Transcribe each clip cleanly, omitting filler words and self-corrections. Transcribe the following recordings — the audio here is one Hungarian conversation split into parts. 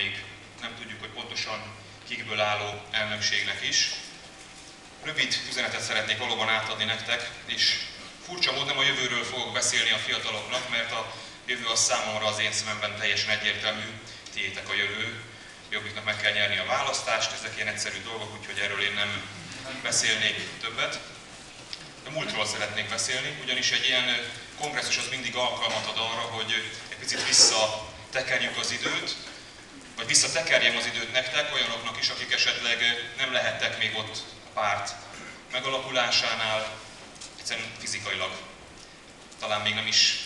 még nem tudjuk, hogy pontosan kikből álló elnökségnek is. Rövid üzenetet szeretnék valóban átadni nektek, és furcsa módon nem a jövőről fogok beszélni a fiataloknak, mert a jövő az számomra az én szememben teljesen egyértelmű, tiétek a jövő. Jobbiknak meg kell nyerni a választást, ezek ilyen egyszerű dolgok, úgyhogy erről én nem beszélnék többet. A múltról szeretnék beszélni, ugyanis egy ilyen kongresszus az mindig alkalmat ad arra, hogy egy picit visszatekerjük az időt, vagy visszatekerjem az időt nektek, olyanoknak is, akik esetleg nem lehettek még ott a párt megalakulásánál, egyszerűen fizikailag. Talán még nem is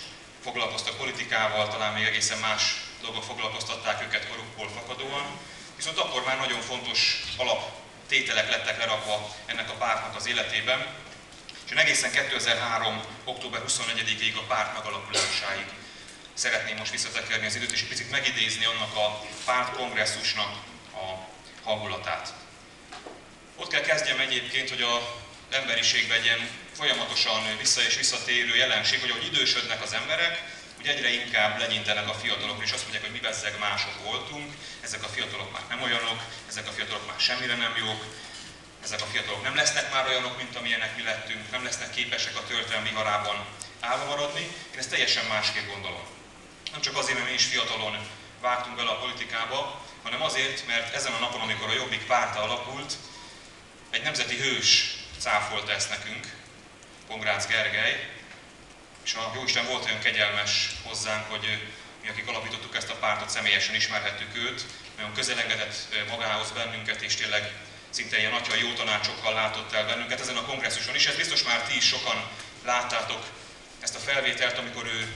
foglalkoztak politikával, talán még egészen más dolgok foglalkoztatták őket korukból fakadóan, viszont akkor már nagyon fontos alaptételek lettek lerakva ennek a pártnak az életében, és én egészen 2003. október 24-ig a párt megalakulásáig szeretném most visszatekerni az időt, és egy picit megidézni annak a pártkongresszusnak a hangulatát. Ott kell kezdjem egyébként, hogy az emberiségben egy ilyen folyamatosan vissza és visszatérő jelenség, hogy ahogy idősödnek az emberek, hogy egyre inkább legyintenek a fiatalok, és azt mondják, hogy mi bezzeg mások voltunk, ezek a fiatalok már nem olyanok, ezek a fiatalok már semmire nem jók, ezek a fiatalok nem lesznek már olyanok, mint amilyenek mi lettünk, nem lesznek képesek a történelem viharában állva maradni. Én ezt teljesen másképp gondolom. Nem csak azért, mert mi is fiatalon vágtunk bele a politikába, hanem azért, mert ezen a napon, amikor a Jobbik párta alakult, egy nemzeti hős cáfolta ezt nekünk, Pongrácz Gergely, és a Jóisten volt olyan kegyelmes hozzánk, hogy mi, akik alapítottuk ezt a pártot, személyesen ismerhettük őt, nagyon közel engedett magához bennünket, és tényleg szinte ilyen atyai jó tanácsokkal látott el bennünket ezen a kongresszuson is. Ez biztos már ti is sokan láttátok ezt a felvételt, amikor ő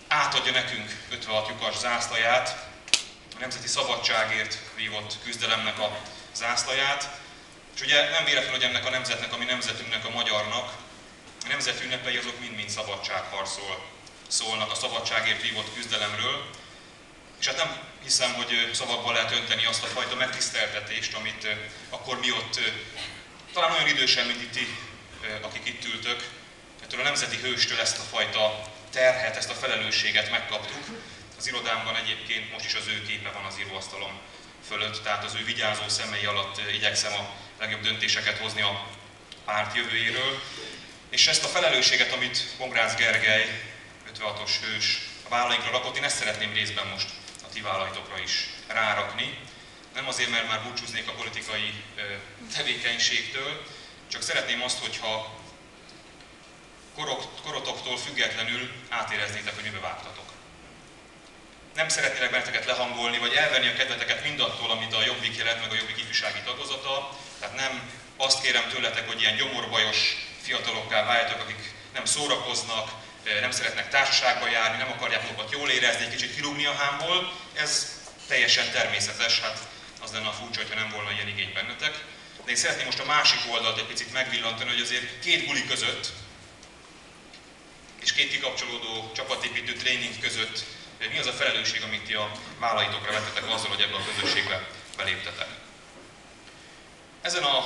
átadja nekünk 56 lyukas zászlaját, a nemzeti szabadságért vívott küzdelemnek a zászlaját. És ugye nem véletlen, hogy ennek a nemzetnek, a mi nemzetünknek, a magyarnak, a nemzeti ünnepei azok mind-mind szabadságharcról szólnak, a szabadságért vívott küzdelemről. És hát nem hiszem, hogy szavakban lehet önteni azt a fajta megtiszteltetést, amit akkor mi ott, talán olyan idősen, mint itt ti, akik itt ültök, ettől a nemzeti hőstől ezt a fajta terhet, ezt a felelősséget megkaptuk. Az irodámban egyébként most is az ő képe van az íróasztalom fölött, tehát az ő vigyázó szemei alatt igyekszem a legjobb döntéseket hozni a párt jövőjéről. És ezt a felelősséget, amit Pongrácz Gergely, 56-os hős, a vállainkra rakott, én ezt szeretném részben most a ti vállaitokra is rárakni. Nem azért, mert már búcsúznék a politikai tevékenységtől, csak szeretném azt, hogyha korotoktól függetlenül átéreznétek, hogy mibe vágtatok. Nem szeretnélek benneteket lehangolni, vagy elvenni a kedveteket mindattól, amit a Jobbik jelent, meg a Jobbik ifjúsági tagozata. Tehát nem azt kérem tőletek, hogy ilyen gyomorbajos fiatalokká váljatok, akik nem szórakoznak, nem szeretnek társaságba járni, nem akarják magukat jól érezni, egy kicsit kirúgni a hámból. Ez teljesen természetes, hát az lenne a furcsa, hogyha nem volna ilyen igény bennetek. De én szeretném most a másik oldalt egy picit megvillantani, hogy azért két buli között és két kikapcsolódó csapatépítő tréning között mi az a felelősség, amit ti a vállaitokra vettetek azzal, hogy ebbe a közösségbe beléptetek. Ezen az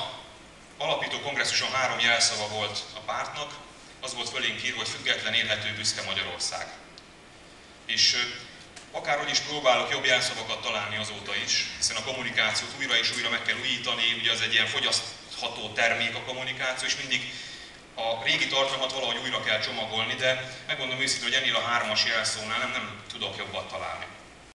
alapító kongresszuson 3 jelszava volt a pártnak, az volt fölénk írva, hogy független, élhető, büszke Magyarország. És akárhogy is próbálok jobb jelszavakat találni azóta is, hiszen a kommunikációt újra és újra meg kell újítani, ugye az egy ilyen fogyasztható termék a kommunikáció, és mindig a régi tartalmat valahogy újra kell csomagolni, de megmondom őszintén, hogy ennél a 3-as jelszónál nem tudok jobban